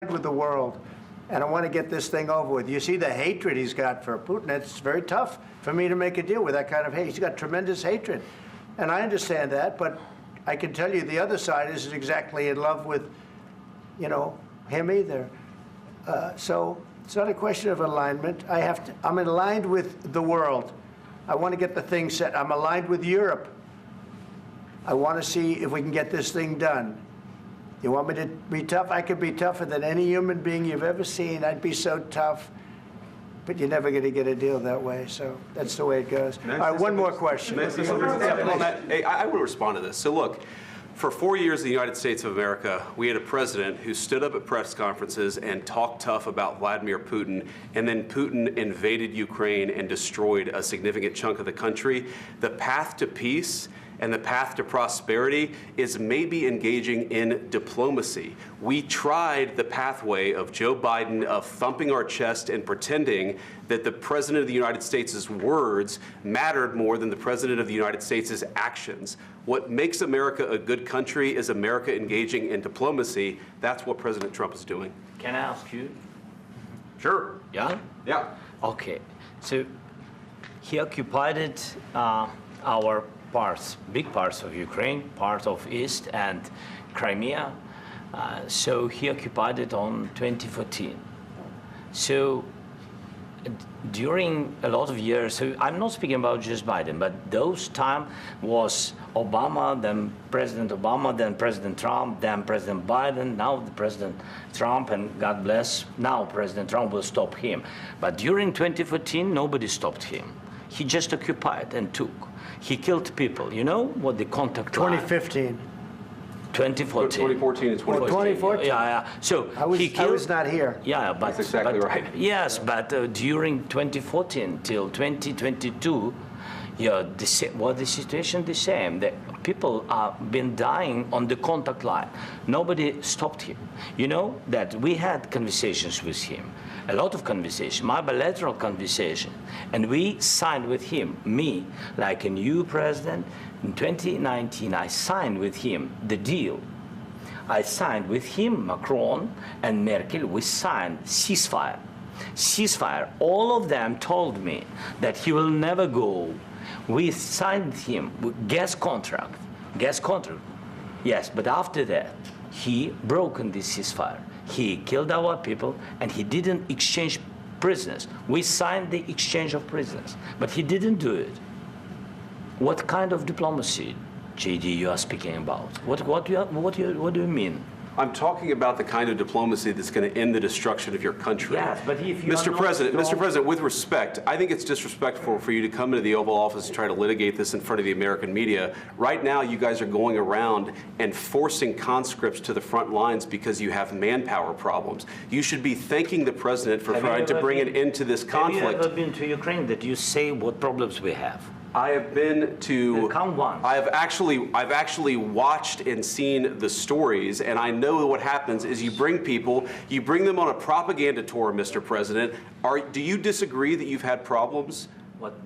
with the world, and I want to get this thing over with. You see the hatred he's got for Putin. It's very tough for me to make a deal with that kind of hate. He's got tremendous hatred, and I understand that, but I can tell you the other side isn't exactly in love with, him either. So it's not a question of alignment. I'm aligned with the world. I want to get the thing set. I'm aligned with Europe. I want to see if we can get this thing done. You want me to be tough? I could be tougher than any human being you've ever seen. I'd be so tough. But you're never going to get a deal that way. So that's the way it goes. All right, one more question. I want to respond to this. So look, for 4 years in the United States of America, we had a president who stood up at press conferences and talked tough about Vladimir Putin, and then Putin invaded Ukraine and destroyed a significant chunk of the country. The path to peace and the path to prosperity is maybe engaging in diplomacy. We tried the pathway of Joe Biden of thumping our chest and pretending that the President of the United States' words mattered more than the President of the United States' actions. What makes America a good country is America engaging in diplomacy. That's what President Trump is doing. Can I ask you? Sure. Yeah? Yeah. Okay. So he occupied our big parts of Ukraine, part of East and Crimea. So he occupied it on 2014. So during a lot of years, so I'm not speaking about just Biden, but those time was Obama, then President Obama, then President Trump, then President Biden, now the President Trump, and God bless, now President Trump will stop him. But during 2014, nobody stopped him. He just occupied and took. He killed people. You know what the contact 2015. 2014. 2014 and 2014. 2014. Yeah. So I was not here. Yeah, but that's exactly right. Yes, but during 2014 till 2022, the situation the same. The people have been dying on the contact line. Nobody stopped him. You know that we had conversations with him. A lot of conversation, my bilateral conversation, and we signed with him, me, like a new president. In 2019, I signed with him the deal. I signed with him, Macron and Merkel, we signed ceasefire. Ceasefire, all of them told me that he will never go. We signed him with gas contract, yes, but after that, he broken this ceasefire. He killed our people, and he didn't exchange prisoners. We signed the exchange of prisoners, but he didn't do it. What kind of diplomacy, JD, you are speaking about? What do you mean? I'm talking about the kind of diplomacy that's going to end the destruction of your country. Yes, but if you Mr. President, with respect, I think it's disrespectful for you to come into the Oval Office and try to litigate this in front of the American media. Right now, you guys are going around and forcing conscripts to the front lines because you have manpower problems. You should be thanking the President for trying to bring an end to this conflict. Have you ever been to Ukraine that you say what problems we have? I have been to. Count once. I've actually watched and seen the stories, and I know what happens is you bring them on a propaganda tour, Mr. President. Do you disagree that you've had problems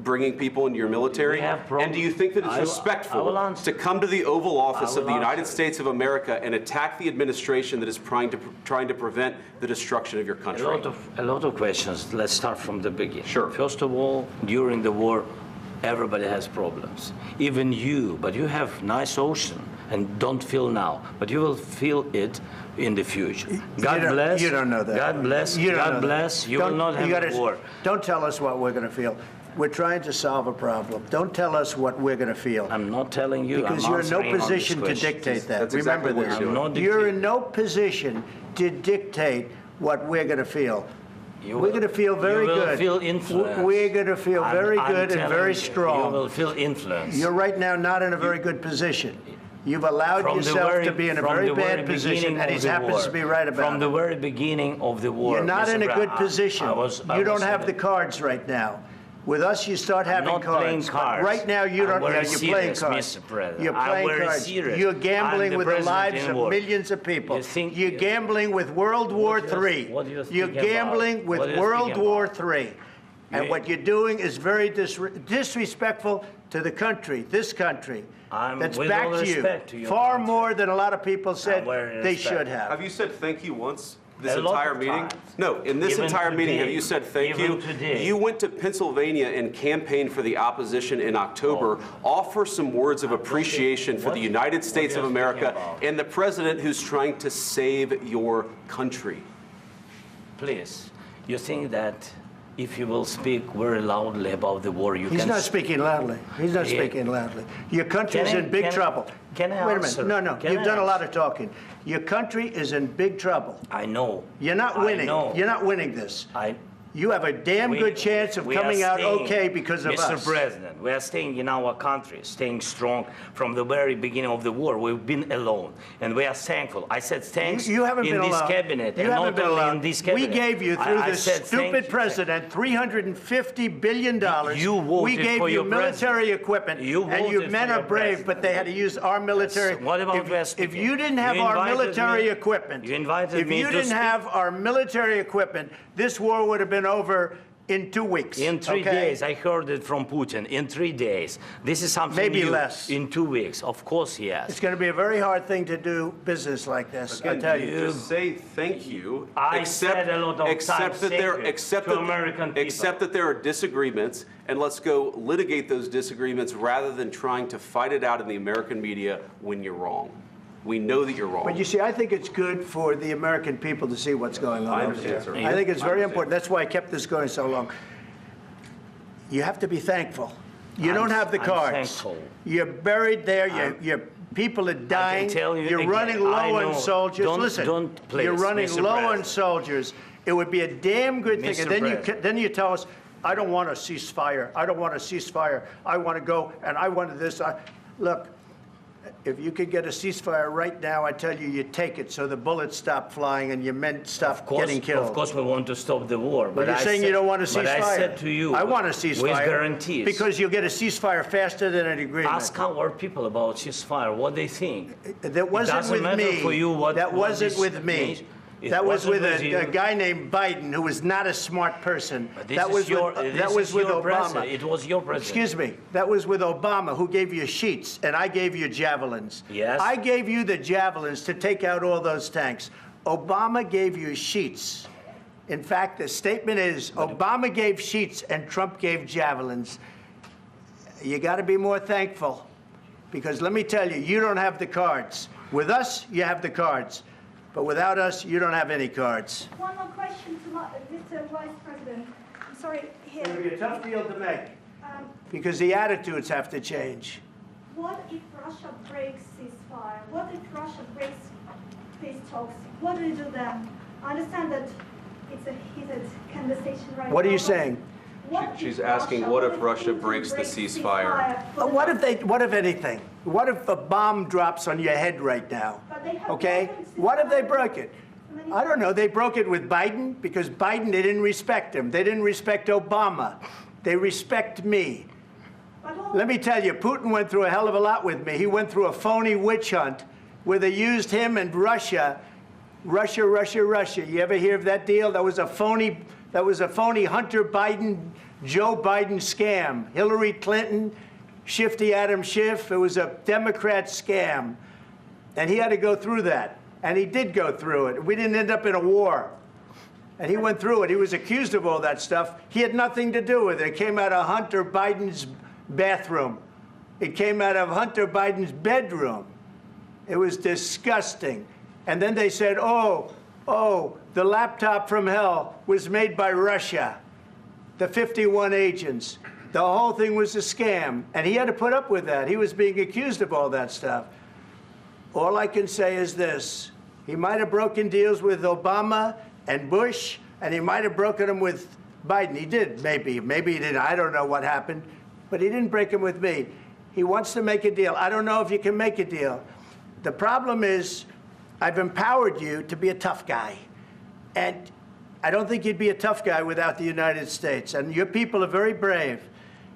bringing people into your military? And do you think that it's respectful to come to the Oval Office of the United States of America and attack the administration that is trying to prevent the destruction of your country? A lot of questions. Let's start from the beginning. Sure. First of all, during the war, everybody has problems, even you, but you have nice ocean and don't feel now, but you will feel it in the future. God bless. You don't know that. God bless. God bless. You will not have a war. Don't tell us what we're going to feel. We're trying to solve a problem. Don't tell us what we're going to feel. I'm not telling you. Because you're in no position to dictate that. Remember this. You're in no position to dictate what we're going to feel. We're going to feel very good. You will feel influence. We're going to feel very good and very strong. You will feel influence. You're right now not in a very good position. You've allowed yourself to be in a very bad position, and he happens to be right about it. From the very beginning of the war. You're not in a good position. You don't have the cards right now. With us, you start having cards. Cards. Right now, you don't. You're playing cards. You're playing cards. You're gambling with the lives of millions of people. You're gambling with World War III. You're gambling with World War III. And what you're doing is very disrespectful to the country, this country, that's back to you, far more than a lot of people said they should have. Have you said thank you once? this A lot entire of meeting? times. No, in this Even entire meeting, have today. you said thank Even you? today. You went to Pennsylvania and campaigned for the opposition in October. Offer some words of appreciation for the United States of are you America speaking about? and the president who's trying to save your country. Please, you think that if you will speak very loudly about the war, you He's can... not speaking loudly. He's not Yeah. speaking loudly. Your country's Can I- in big can I- trouble. can I Wait a answer? minute. No, Can you've I done a lot answer? of talking. Your country is in big trouble. I know. You're not I winning. know. You're not winning this. I... You have a damn good chance of we are coming out staying, okay because of Mr. us. President, we are staying in our country, staying strong from the very beginning of the war. We've been alone, and we are thankful. I said thanks You haven't in been this alone. cabinet, You and haven't not been only alone. in this We cabinet. gave you, through I this said thank stupid you. president, $350 billion. You voted We gave for you your military president. equipment, You and you voted men for are your brave, but they had to use our military. Yes. What about if, we are if speaking? you didn't have You our invited military me- equipment, you invited if me you to didn't speak. have our military equipment, this war would have been over in 2 weeks. In 3 okay? days, I heard it from Putin. In 3 days, this is something Maybe new. less. In 2 weeks, of course, yes. It's going to be a very hard thing to do business like this. I Again, tell you you. just say thank you. I said a lot of except times that there, thank you except to that, American people. except that there are disagreements, and let's go litigate those disagreements rather than trying to fight it out in the American media when you're wrong. We know that you're wrong. But you see, I think it's good for the American people to see what's going on I over understand, there. sir. I think it's I very understand. important. That's why I kept this going so long. You have to be thankful. You I'm- don't have the I'm cards. thankful. You're buried there. Your people are dying. tell you You're again, running I low on know. soldiers. Don't- Listen, don't, please, you're running Mr. low on President. soldiers. It would be a damn good thing. Mr. And then President. then you tell us, I don't want a ceasefire. I don't want a ceasefire. I want to go, and I wanted this. Look, if you could get a ceasefire right now, I tell you, you take it so the bullets stop flying and your men stop getting killed. Of course, we want to stop the war. But you're saying you don't want a ceasefire. But I said to you, I want a ceasefire. with guarantees. Because you'll get a ceasefire faster than an agreement. Ask our people about ceasefire, what they think. That wasn't doesn't with matter me. for you what- that what wasn't this with me. means. It That was wasn't with with a you. guy named Biden, who was not a smart person. But this That is was your, with, this that was is with your Obama. president. It was your president. Excuse me. That was with Obama, who gave you sheets, and I gave you javelins. Yes. I gave you the javelins to take out all those tanks. Obama gave you sheets. In fact, the statement is Obama gave sheets and Trump gave javelins. You got to be more thankful, because let me tell you, you don't have the cards. With us, you have the cards. But without us, you don't have any cards. One more question to Mr. Vice President. I'm sorry, here. It'll be a tough deal to make, Um, because the attitudes have to change. what if Russia breaks ceasefire? What if Russia breaks peace talks? What do you do then? I understand that it's a heated conversation right now. What are you but saying? what if She's asking, what if Russia Putin breaks the ceasefire? for the- What if anything? What if a bomb drops on your head right now? But they have Okay? broken What if they ceasefire broke it? many I don't know. They broke it with Biden because Biden, they didn't respect him. They didn't respect Obama. They respect me. But all- Let me tell you, Putin went through a hell of a lot with me. He went through a phony witch hunt where they used him and Russia. Russia. You ever hear of that deal? That was a phony Hunter Biden, Joe Biden scam. Hillary Clinton, Shifty Adam Schiff. It was a Democrat scam. And he had to go through that. And he did go through it. We didn't end up in a war. And he went through it. He was accused of all that stuff. He had nothing to do with it. It came out of Hunter Biden's bathroom. It came out of Hunter Biden's bedroom. It was disgusting. And then they said, oh, the laptop from hell was made by Russia, the 51 agents. The whole thing was a scam. And he had to put up with that. He was being accused of all that stuff. All I can say is this. He might have broken deals with Obama and Bush, and he might have broken them with Biden. He did, maybe. Maybe he didn't. I don't know what happened. But he didn't break them with me. He wants to make a deal. I don't know if you can make a deal. The problem is I've empowered you to be a tough guy. And I don't think you'd be a tough guy without the United States. And your people are very brave.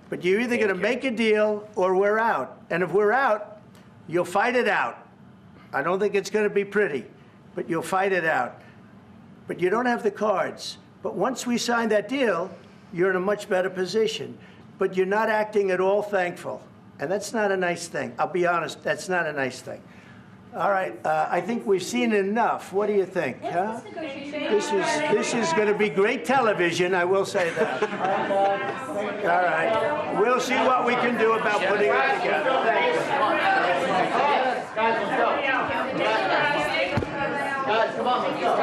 But you're either going to make a deal or we're out. And if we're out, you'll fight it out. I don't think it's going to be pretty, but you'll fight it out. But you don't have the cards. But once we sign that deal, you're in a much better position. But you're not acting at all thankful. And that's not a nice thing. I'll be honest, that's not a nice thing. All right, I think we've seen enough. What do you think? Huh? This is going to be great television, I will say that. All right, we'll see what we can do about putting it together. Thank you. Guys, let's go. Guys, come on, let's go.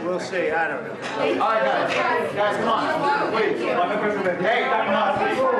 We'll see, I don't know. All right, guys, come on. Wait, hey, come on.